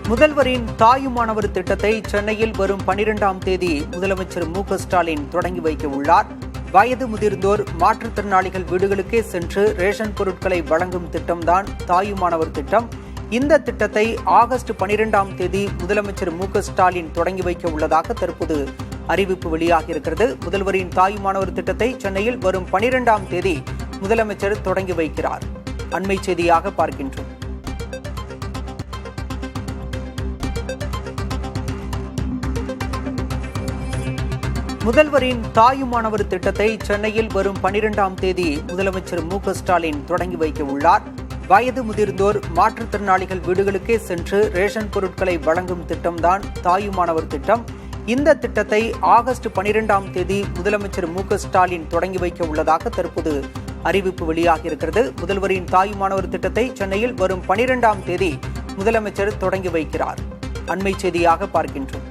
முதல்வரின் தாயுமானவர் திட்டத்தை சென்னையில் வரும் 12ஆம் தேதி முதலமைச்சர் மு.க.ஸ்டாலின் தொடங்கி வைக்க உள்ளார். வயது முதிர்ந்தோர், மாற்றுத்திறனாளிகள் வீடுகளுக்கே சென்று ரேஷன் பொருட்களை வழங்கும் திட்டம்தான் தாயுமானவர் திட்டம். இந்த திட்டத்தை ஆகஸ்ட் 12ஆம் தேதி முதலமைச்சர் மு.க.ஸ்டாலின் தொடங்கி வைக்க உள்ளதாக தற்போது அறிவிப்பு வெளியாகியிருக்கிறது. முதல்வரின் தாயுமானவர் திட்டத்தை சென்னையில் வரும் 12ஆம் தேதி முதலமைச்சர் தொடங்கி வைக்கிறார். அண்மை செய்தியாக பார்க்கின்றோம். முதல்வரின் தாயுமானவர் திட்டத்தை சென்னையில் வரும் 12ஆம் தேதி முதலமைச்சர் மு.க.ஸ்டாலின் தொடங்கி வைக்க உள்ளார். வயது முதிர்ந்தோர், மாற்றுத்திறனாளிகள் வீடுகளுக்கே சென்று ரேஷன் பொருட்களை வழங்கும் திட்டம்தான் தாயுமானவர் திட்டம். இந்த திட்டத்தை ஆகஸ்ட் 12ஆம் தேதி முதலமைச்சர் மு.க.ஸ்டாலின் தொடங்கி வைக்க உள்ளதாக தற்போது அறிவிப்பு வெளியாகியிருக்கிறது. முதல்வரின் தாயுமானவர் திட்டத்தை சென்னையில் வரும் 12ஆம் தேதி முதலமைச்சர் தொடங்கி வைக்கிறார். அண்மை செய்தியாக பார்க்கின்றோம்.